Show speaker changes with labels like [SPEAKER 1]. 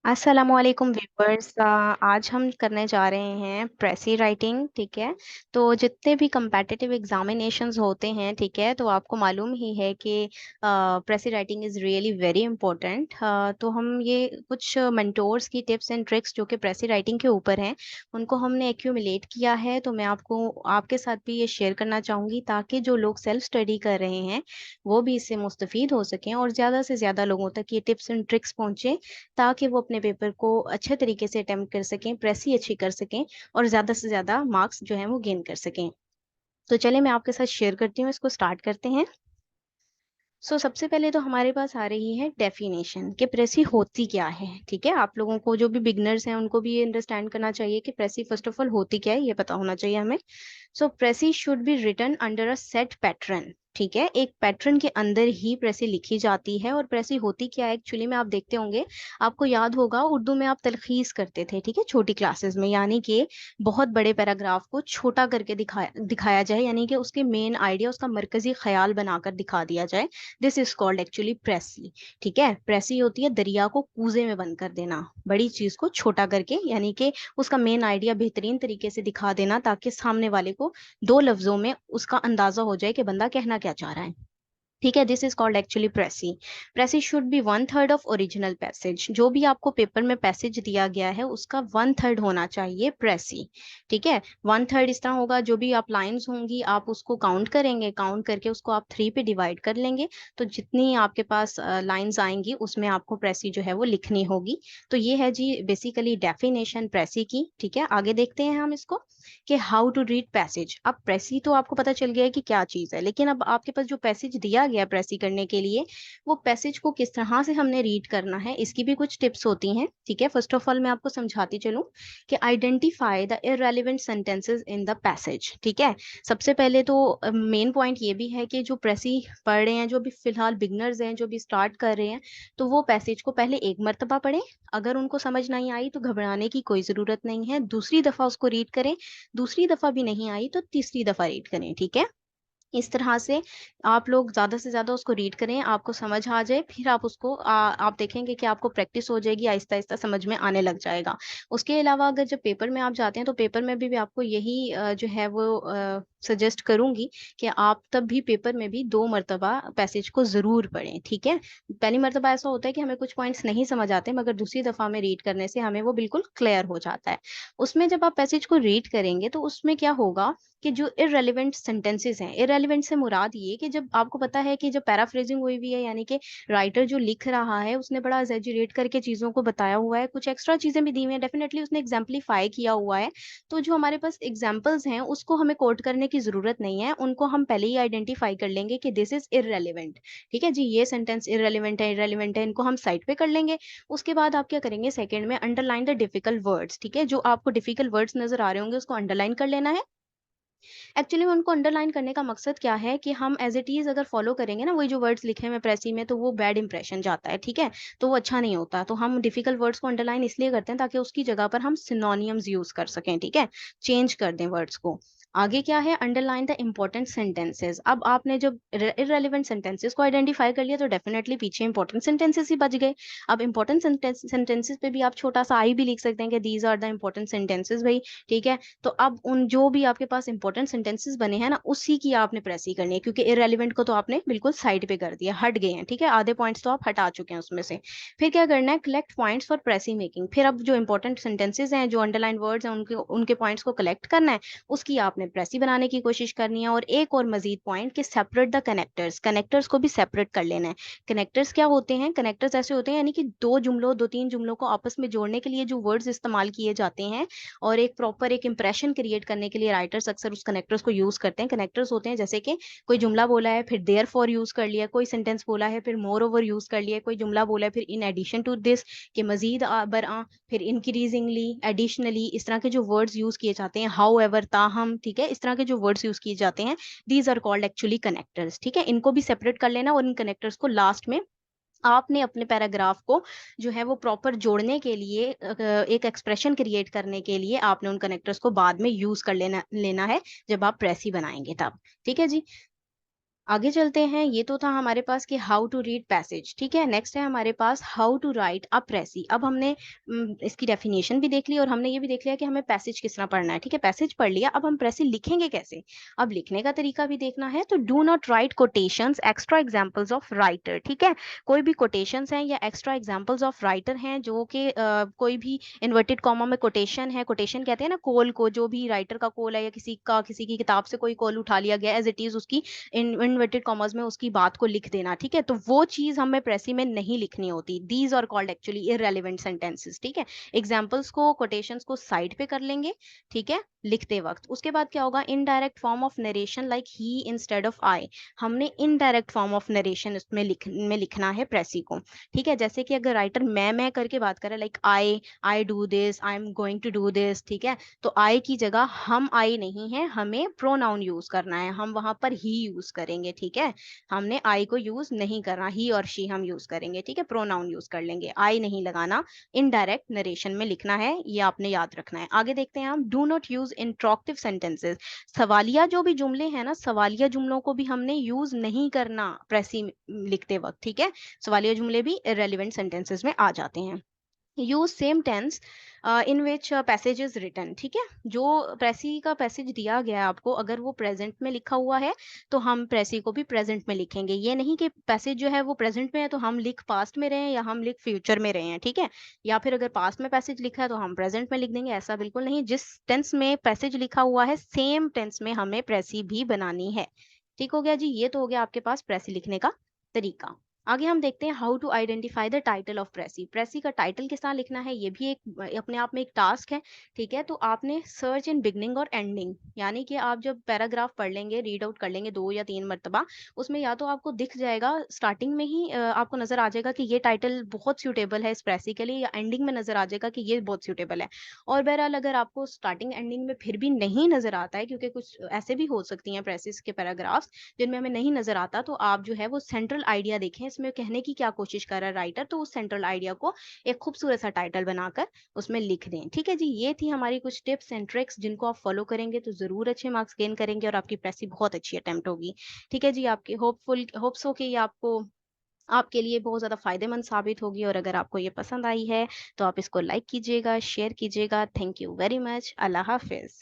[SPEAKER 1] अस्सलामुअलैकुम व्यूअर्स। आज हम करने जा रहे हैं प्रेसी राइटिंग। ठीक है। तो जितने भी competitive एग्जामिनेशंस होते हैं, ठीक है, तो आपको मालूम ही है कि प्रेसी writing is really very important. तो हम ये कुछ मेंटोर्स की टिप्स एंड ट्रिक्स जो कि प्रेसी राइटिंग के ऊपर हैं, उनको हमने एक्यूमुलेट किया है। तो मैं आपको आपके साथ भी ये शेयर करना चाहूँगी ताकि जो लोग सेल्फ स्टडी कर रहे हैं वो भी इससे मुस्तफ़ीद हो सकें और ज़्यादा से ज़्यादा लोगों तक ये टिप्स एंड ट्रिक्स पहुँचे, ताकि वो अपने पेपर को अच्छे तरीके से अटेम्प्ट कर सकें, प्रेसी अच्छी कर सकें और ज़्यादा से ज़्यादा मार्क्स जो हैं वो गेन कर सकें। तो चलिए मैं आपके साथ शेयर करती हूँ, इसको स्टार्ट करते हैं। सबसे पहले तो हमारे पास आ रही है डेफिनेशन कि प्रेसी होती क्या है। ठीक है, आप लोगों को जो भी बिगनर्स हैं उनको भी ये अंडरस्टैंड करना चाहिए कि प्रेसी फर्स्ट ऑफ ऑल होती क्या है, ये पता होना चाहिए हमें। Precis should be written under a set pattern. ठीक है, एक पैटर्न के अंदर ही प्रेसी लिखी जाती है। और प्रेसी होती क्या है एक्चुअली में, आप देखते होंगे, आपको याद होगा उर्दू में आप तलखीस करते थे, ठीक है, छोटी क्लासेस में, यानी कि बहुत बड़े पैराग्राफ को छोटा करके दिखाया दिखाया जाए, यानी कि उसके मेन आइडिया, उसका मरकजी ख्याल बनाकर दिखा दिया जाए। This is called actually precis. ठीक है, प्रेसी होती है दरिया को कूजे में बंद कर देना, बड़ी चीज को छोटा करके, यानी कि उसका मेन आइडिया बेहतरीन तरीके से दिखा देना, ताकि सामने वाले को दो लफ्जों में उसका अंदाजा हो जाए कि बंदा कहना क्या चाह रहा है। ठीक है, this is called actually precis. Precis should be one third of original passage. जो भी आपको पेपर में पैसेज दिया गया है उसका वन थर्ड होना चाहिए प्रेसी। ठीक है, वन थर्ड इस तरह होगा, जो भी आप लाइंस होंगी आप उसको काउंट करेंगे, काउंट करके उसको आप थ्री पे डिवाइड कर लेंगे, तो जितनी आपके पास लाइंस आएंगी उसमें आपको प्रेसी जो है वो लिखनी होगी। तो ये है जी बेसिकली डेफिनेशन प्रेसी की। ठीक है, आगे देखते हैं हम इसको कि हाउ टू रीड पैसेज। अब प्रेसी तो आपको पता चल गया है कि क्या चीज़ है, लेकिन अब आपके पास जो पैसेज दिया गया प्रेसी करने के लिए, वो पैसेज को किस तरह से हमने रीड करना है, इसकी भी कुछ टिप्स होती हैं। ठीक है, फर्स्ट ऑफ ऑल मैं आपको समझाती चलूं कि identify the irrelevant sentences in the passage. ठीक है, सबसे पहले तो मेन पॉइंट ये भी है कि जो प्रेसी पढ़ रहे हैं, जो भी फिलहाल बिगनर्स हैं, जो भी स्टार्ट कर रहे हैं, तो वो पैसेज को पहले एक मर्तबा पढ़ें। अगर उनको समझ नहीं आई तो घबराने की कोई ज़रूरत नहीं है, दूसरी दफ़ा उसको रीड करें, दूसरी दफा भी नहीं आई तो तीसरी दफा रीड करें। ठीक है, इस तरह से आप लोग ज्यादा से ज्यादा उसको रीड करें, आपको समझ आ जाए, फिर आप उसको आप देखेंगे कि आपको प्रैक्टिस हो जाएगी, आहिस्ता आहिस्ता समझ में आने लग जाएगा। उसके अलावा अगर जब पेपर में आप जाते हैं तो पेपर में भी आपको यही जो है वो सजेस्ट करूंगी कि आप तब भी पेपर में भी दो मरतबा पैसेज को जरूर पढ़ें। ठीक है, पहली मरतबा ऐसा होता है कि हमें कुछ पॉइंट्स नहीं समझ आते, मगर दूसरी दफा में रीड करने से हमें वो बिल्कुल क्लियर हो जाता है। उसमें जब आप पैसेज को रीड करेंगे तो उसमें क्या होगा कि जो इररेलेवेंट सेंटेंसेस हैं, इररेलेवेंट से मुराद ये कि जब आपको पता है कि जब पैराफ्रेजिंग हुई हुई है, यानी कि राइटर जो लिख रहा है उसने बड़ा एग्जैजुरेट करके चीज़ों को बताया हुआ है, कुछ एक्स्ट्रा चीज़ें भी दी हुई हैं, डेफिनेटली उसने एग्जाम्पलीफाई किया हुआ है। तो जो हमारे पास एग्जाम्पल्स हैं उसको हमें कोट करने की ज़रूरत नहीं है, उनको हम पहले ही आइडेंटिफाई कर लेंगे कि दिस इज इररेलेवेंट। ठीक है जी, ये सेंटेंस इररेलेवेंट है, इररेलेवेंट है, इनको हम साइड पे कर लेंगे। उसके बाद आप क्या करेंगे, सेकंड में अंडरलाइन द डिफिकल्ट वर्ड्स। ठीक है, जो आपको डिफिकल्ट वर्ड्स नजर आ रहे होंगे उसको अंडरलाइन कर लेना है। एक्चुअली में उनको अंडरलाइन करने का मकसद क्या है कि हम एज इट इज अगर फॉलो करेंगे ना वही जो वर्ड्स लिखे हुए प्रेसी में, तो वो बैड इंप्रेशन जाता है। ठीक है, तो वो अच्छा नहीं होता, तो हम डिफिकल्ट वर्ड्स को अंडरलाइन इसलिए करते हैं ताकि उसकी जगह पर हम सिनोनियम्स यूज कर सकें। ठीक है, चेंज कर दें वर्ड्स को। आगे क्या है, अंडरलाइन द इंपॉर्टेंट सेंटेंसेस। अब आपने जब इररेलेवेंट सेंटेंसेस को आइडेंटिफाई कर लिया तो डेफिनेटली पीछे इंपॉर्टेंट सेंटेंसेस ही बच गए। अब इंपॉर्टेंट सेंटेंसेस पे भी आप छोटा सा आई भी लिख सकते हैं कि these are the important sentences भाई। ठीक है, तो अब उन जो भी आपके पास इंपॉर्टेंट सेंटेंसेस बने हैं ना उसी की आपने प्रेसी करनी है, क्योंकि इररेलेवेंट को तो आपने बिल्कुल साइड पे कर दिया, हट गए हैं। ठीक है, आधे पॉइंट्स तो आप हटा चुके हैं उसमें से। फिर क्या करना है, कलेक्ट पॉइंट्स फॉर प्रेसी मेकिंग। फिर अब जो इंपॉर्टेंट सेंटेंसेस हैं, जो अंडरलाइन वर्ड्स हैं, उनके उनके पॉइंट्स को कलेक्ट करना है, उसकी आपने प्रेसी बनाने की कोशिश करनी है। और एक और मजीद पॉइंट कि सेपरेट द कनेक्टर्स, कनेक्टर्स को भी सेपरेट कर लेना है। कनेक्टर्स क्या होते हैं, कनेक्टर्स ऐसे होते हैं यानी कि दो तीन जुमलों को आपस में जोड़ने के लिए जो वर्ड्स इस्तेमाल किए जाते हैं और एक प्रॉपर एक इंप्रेशन क्रिएट करने के लिए राइटर्स अक्सर उस कनेक्टर्स को यूज करते हैं। कनेक्टर्स होते हैं जैसे कि कोई जुमला बोला है फिर देयर फॉर यूज कर लिया, कोई सेंटेंस बोला है फिर मोर ओवर यूज कर लिया, कोई जुमला बोला है फिर इन एडिशन टू दिस, के मजीद बरआ, फिर इंक्रीजिंगली, एडिशनली, इस तरह के जो वर्ड्स यूज किए जाते हैं, हाउ एवर, ताहम। ठीक है, इस तरह के जो वर्ड्स यूज किए जाते हैं, these are called actually connectors. ठीक है, इनको भी सेपरेट कर लेना और इन कनेक्टर्स को लास्ट में आपने अपने पैराग्राफ को जो है वो प्रॉपर जोड़ने के लिए, एक एक्सप्रेशन क्रिएट करने के लिए आपने उन कनेक्टर्स को बाद में यूज कर लेना लेना है, जब आप प्रेसी बनाएंगे तब। ठीक है जी, आगे चलते हैं। ये तो था हमारे पास कि हाउ टू रीड पैसेज, ठीक है। नेक्स्ट है हमारे पास हाउ टू राइट अ प्रेसी। अब हमने इसकी डेफिनेशन भी देख ली और हमने ये भी देख लिया कि हमें पैसेज किस तरह पढ़ना है, ठीक है। पैसेज पढ़ लिया, अब हम प्रेसी लिखेंगे कैसे। अब लिखने का तरीका भी देखना है। तो do not right quotations extra examples of writer, ठीक है। कोई भी कोटेशंस हैं या एक्स्ट्रा एग्जांपल्स ऑफ राइटर हैं जो कि कोई भी इन्वर्टेड कॉमा में कोटेशन है, कोटेशन कहते हैं ना कोल को, जो भी राइटर का कोल है या किसी की किताब से कोई कोल उठा लिया गया एज इट इज, उसकी इन्वर्टेड कॉमर्स में उसकी बात को लिख देना, ठीक है। तो वो चीज हमें प्रेसी में नहीं लिखनी होती। These are called actually irrelevant sentences, ठीक है। एग्जाम्पल्स को, कोटेशंस को साइड पे कर लेंगे, ठीक है, लिखते वक्त। उसके बाद क्या होगा, indirect form of narration like he instead of I. हमने इनडायरेक्ट फॉर्म ऑफ नरेशन इसमें लिखना है प्रेसी को, ठीक है। जैसे कि अगर राइटर मैं करके बात करे, like I do this, I am going to do this, ठीक है। तो आई की जगह हम आई नहीं है, हमें प्रोनाउन यूज करना है, हम वहां पर ही यूज करेंगे, ठीक है। हमने आई को यूज नहीं करना, ही और शी हम यूज करेंगे, ठीक है। प्रोनाउन यूज कर लेंगे, आई नहीं लगाना। इनडायरेक्ट नरेशन में लिखना है, ये आपने याद रखना है। आगे देखते हैं हम। Do not use interrogative sentences. सवालिया जो भी जुमले हैं ना, सवालिया जुमलों को भी हमने यूज नहीं करना प्रेसी लिखते वक्त, ठीक है। सवालिया जुमले भी इररेलेवेंट सेंटेंसेस में आ जाते हैं। Use same tense in which passage is written, ठीक है। जो प्रेसी का पैसेज दिया गया है आपको, अगर वो प्रेजेंट में लिखा हुआ है तो हम प्रेसी को भी प्रेजेंट में लिखेंगे। ये नहीं कि पैसेज जो है वो प्रेजेंट में है तो हम लिख पास्ट में रहे हैं या हम लिख फ्यूचर में रहे हैं, ठीक है। या फिर अगर पास्ट में पैसेज लिखा है तो हम प्रेजेंट में लिख देंगे, ऐसा बिल्कुल नहीं। जिस टेंस में पैसेज लिखा हुआ है सेम टेंस में हमें प्रेसी भी बनानी है। ठीक हो गया जी, ये तो हो गया आपके पास प्रेसी लिखने का तरीका। आगे हम देखते हैं how to identify the title of precis. Precis का टाइटल किस तरह लिखना है, ये भी एक अपने आप में एक टास्क है, ठीक है। तो आपने सर्च इन बिगनिंग और एंडिंग, यानी कि आप जब पैराग्राफ पढ़ लेंगे, रीड आउट कर लेंगे 2 या 3 मरतबा, उसमें या तो आपको दिख जाएगा स्टार्टिंग में ही, आपको नजर आ जाएगा कि ये टाइटल बहुत सूटेबल है इस प्रेसी के लिए, या एंडिंग में नजर आ जाएगा कि ये बहुत सूटेबल है। और बहरहाल अगर आपको स्टार्टिंग एंडिंग में फिर भी नहीं नजर आता है, क्योंकि कुछ ऐसे भी हो सकती हैं प्रेसिस के पैराग्राफ्स जिनमें हमें नहीं नजर आता, तो आप जो है वो सेंट्रल आइडिया देखें इसमें कहने की क्या कोशिश कर रहा है राइटर, तो उस सेंट्रल आइडिया को एक खूबसूरत सा टाइटल बनाकर उसमें लिख दें, ठीक है जी। ये थी हमारी कुछ टिप्स एंड ट्रिक्स जिनको आप फॉलो करेंगे तो जरूर अच्छे मार्क्स गेन करेंगे और आपकी प्रेसी बहुत अच्छी अटेम्प्ट होगी, ठीक है जी। आपके होप्स हो कि ये आपको आपके लिए बहुत ज़्यादा फायदेमंद साबित होगी। और अगर आपको ये पसंद आई है तो आप इसको लाइक कीजिएगा, शेयर कीजिएगा। Thank you very much. Allah Hafiz.